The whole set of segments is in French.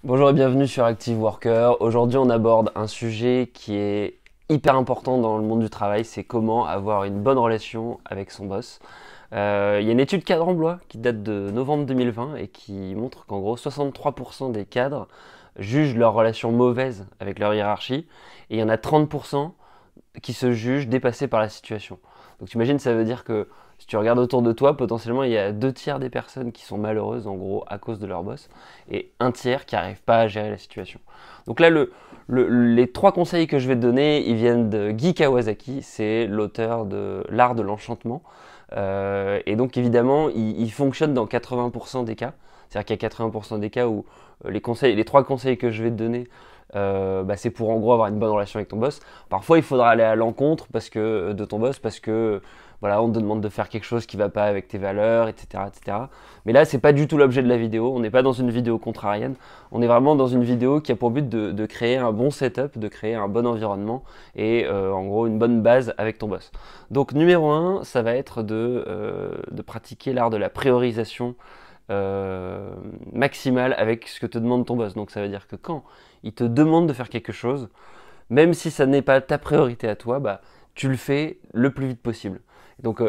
Bonjour et bienvenue sur Active Worker. Aujourd'hui, on aborde un sujet qui est hyper important dans le monde du travail, c'est comment avoir une bonne relation avec son boss. Il y a une étude cadre emploi qui date de novembre 2020 et qui montre qu'en gros 63% des cadres jugent leur relation mauvaise avec leur hiérarchie et il y en a 30% qui se jugent dépassés par la situation. Donc tu imagines, ça veut dire que si tu regardes autour de toi, potentiellement il y a 2 tiers des personnes qui sont malheureuses en gros à cause de leur boss et un tiers qui n'arrive pas à gérer la situation. Donc là, les 3 conseils que je vais te donner, ils viennent de Guy Kawasaki, c'est l'auteur de L'Art de l'Enchantement. Et donc évidemment, il fonctionne dans 80% des cas. C'est-à-dire qu'il y a 80% des cas où les 3 conseils que je vais te donner, c'est pour en gros avoir une bonne relation avec ton boss. Parfois, il faudra aller à l'encontre de ton boss parce que voilà, on te demande de faire quelque chose qui va pas avec tes valeurs, etc., etc. Mais là, c'est pas du tout l'objet de la vidéo. On n'est pas dans une vidéo contrarienne. On est vraiment dans une vidéo qui a pour but de créer un bon setup, de créer un bon environnement et en gros une bonne base avec ton boss. Donc numéro 1, ça va être de pratiquer l'art de la priorisation maximale avec ce que te demande ton boss. Donc ça veut dire que quand il te demande de faire quelque chose, même si ça n'est pas ta priorité à toi, tu le fais le plus vite possible. Donc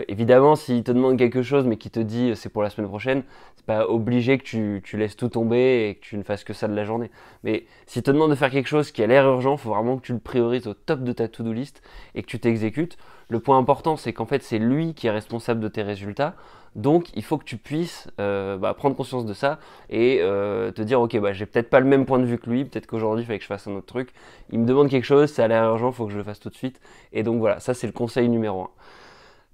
évidemment, s'il te demande quelque chose mais qu'il te dit c'est pour la semaine prochaine, c'est pas obligé que tu laisses tout tomber et que tu ne fasses que ça de la journée. Mais s'il te demande de faire quelque chose qui a l'air urgent, il faut vraiment que tu le priorises au top de ta to-do list et que tu t'exécutes. Le point important, c'est qu'en fait, c'est lui qui est responsable de tes résultats. Donc, il faut que tu puisses prendre conscience de ça et te dire, ok, j'ai peut-être pas le même point de vue que lui, peut-être qu'aujourd'hui, il fallait que je fasse un autre truc. Il me demande quelque chose, ça a l'air urgent, il faut que je le fasse tout de suite. Et donc voilà, ça c'est le conseil numéro 1.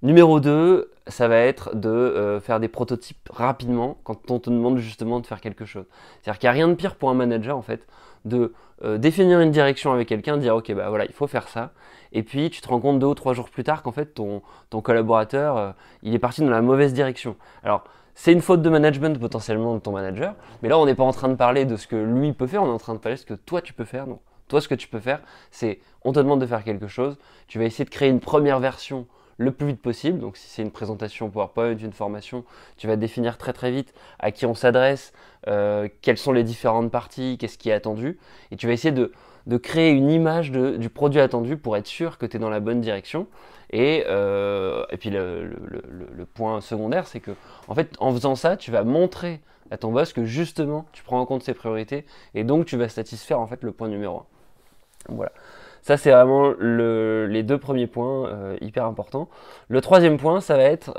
Numéro 2, ça va être de faire des prototypes rapidement quand on te demande justement de faire quelque chose. C'est-à-dire qu'il n'y a rien de pire pour un manager en fait de définir une direction avec quelqu'un, dire ok voilà il faut faire ça, et puis tu te rends compte 2 ou 3 jours plus tard qu'en fait ton collaborateur il est parti dans la mauvaise direction. Alors c'est une faute de management potentiellement de ton manager, mais là on n'est pas en train de parler de ce que lui peut faire, on est en train de parler de ce que toi tu peux faire. Donc toi ce que tu peux faire c'est on te demande de faire quelque chose, tu vas essayer de créer une première version le plus vite possible. Donc si c'est une présentation PowerPoint, une formation, tu vas définir très très vite à qui on s'adresse, quelles sont les différentes parties, qu'est-ce qui est attendu. Et tu vas essayer de créer une image du produit attendu pour être sûr que tu es dans la bonne direction. Et puis le point secondaire, c'est que en fait, en faisant ça, tu vas montrer à ton boss que justement, tu prends en compte ses priorités et donc tu vas satisfaire en fait le point numéro 1. Voilà. Ça, c'est vraiment les 2 premiers points hyper importants. Le 3e point, ça va être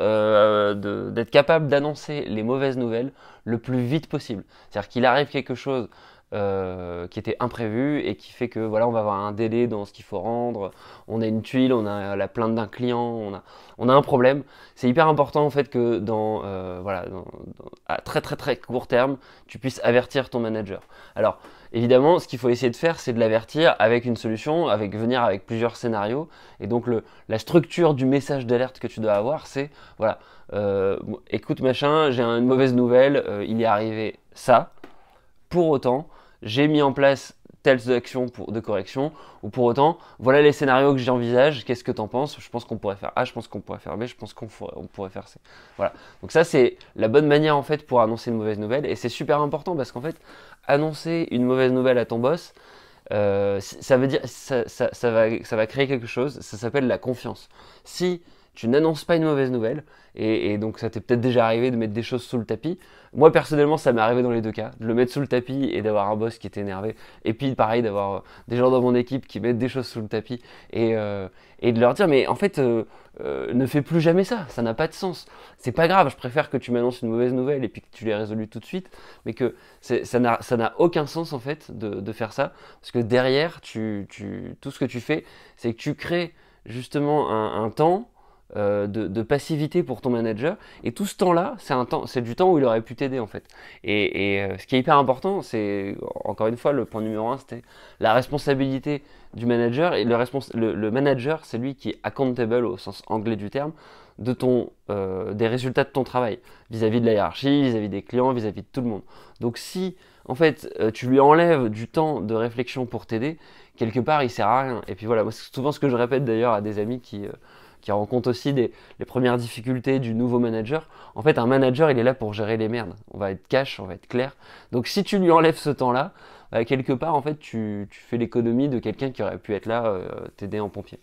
d'être capable d'annoncer les mauvaises nouvelles le plus vite possible. C'est-à-dire qu'il arrive quelque chose qui était imprévu et qui fait que voilà, on va avoir un délai dans ce qu'il faut rendre, on a une tuile, on a la plainte d'un client, on a un problème. C'est hyper important en fait que à très très très court terme, tu puisses avertir ton manager. Alors évidemment, ce qu'il faut essayer de faire, c'est de l'avertir avec une solution, venir avec plusieurs scénarios. Et donc la structure du message d'alerte que tu dois avoir, c'est voilà, écoute machin, j'ai une mauvaise nouvelle, il est arrivé ça. Pour autant, j'ai mis en place telles actions de correction, ou pour autant, voilà les scénarios que j'envisage, qu'est-ce que tu en penses? Je pense qu'on pourrait faire A, je pense qu'on pourrait faire B, je pense qu'on pourrait faire C. Voilà. Donc ça, c'est la bonne manière en fait pour annoncer une mauvaise nouvelle, et c'est super important parce qu'en fait, annoncer une mauvaise nouvelle à ton boss, ça veut dire, ça va créer quelque chose, ça s'appelle la confiance. Si tu n'annonces pas une mauvaise nouvelle, et donc ça t'est peut-être déjà arrivé de mettre des choses sous le tapis. Moi personnellement ça m'est arrivé dans les 2 cas, de le mettre sous le tapis et d'avoir un boss qui était énervé, et puis pareil d'avoir des gens dans mon équipe qui mettent des choses sous le tapis, et de leur dire mais en fait ne fais plus jamais ça, ça n'a pas de sens. C'est pas grave, je préfère que tu m'annonces une mauvaise nouvelle et puis que tu l'aies résolue tout de suite, mais que ça n'a aucun sens en fait de faire ça, parce que derrière tout ce que tu fais, c'est que tu crées justement un temps de passivité pour ton manager, et tout ce temps-là, c'est du temps où il aurait pu t'aider en fait. Et ce qui est hyper important, c'est encore une fois le point numéro 1, c'était la responsabilité du manager, et le manager, c'est lui qui est accountable au sens anglais du terme des résultats de ton travail vis-à-vis de la hiérarchie, vis-à-vis des clients, vis-à-vis de tout le monde. Donc si en fait tu lui enlèves du temps de réflexion pour t'aider, quelque part il sert à rien. Et puis voilà, moi c'est souvent ce que je répète d'ailleurs à des amis qui rencontrent aussi les premières difficultés du nouveau manager. En fait, un manager, il est là pour gérer les merdes. On va être cash, on va être clair. Donc si tu lui enlèves ce temps-là, quelque part, en fait, tu fais l'économie de quelqu'un qui aurait pu être là, t'aider en pompier.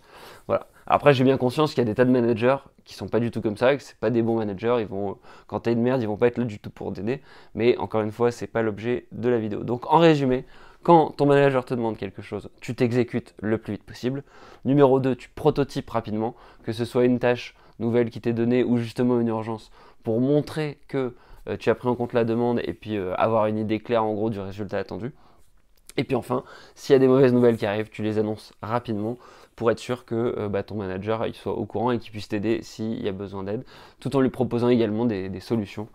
Voilà. Après, j'ai bien conscience qu'il y a des tas de managers qui sont pas du tout comme ça, que c'est pas des bons managers. Quand t'as une merde, ils vont pas être là du tout pour t'aider. Mais encore une fois, c'est pas l'objet de la vidéo. Donc, en résumé, quand ton manager te demande quelque chose, tu t'exécutes le plus vite possible. Numéro 2, tu prototypes rapidement, que ce soit une tâche nouvelle qui t'est donnée ou justement une urgence, pour montrer que tu as pris en compte la demande et puis avoir une idée claire en gros du résultat attendu. Et puis enfin, s'il y a des mauvaises nouvelles qui arrivent, tu les annonces rapidement pour être sûr que ton manager il soit au courant et qu'il puisse t'aider s'il y a besoin d'aide, tout en lui proposant également des solutions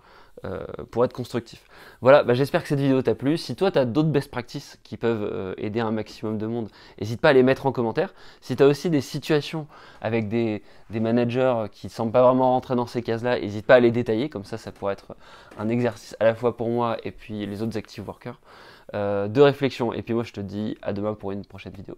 pour être constructif. Voilà, j'espère que cette vidéo t'a plu. Si toi tu as d'autres best practices qui peuvent aider un maximum de monde, n'hésite pas à les mettre en commentaire. Si tu as aussi des situations avec des managers qui ne semblent pas vraiment rentrer dans ces cases-là, n'hésite pas à les détailler, comme ça pourrait être un exercice à la fois pour moi et puis les autres active workers de réflexion. Et puis moi je te dis à demain pour une prochaine vidéo.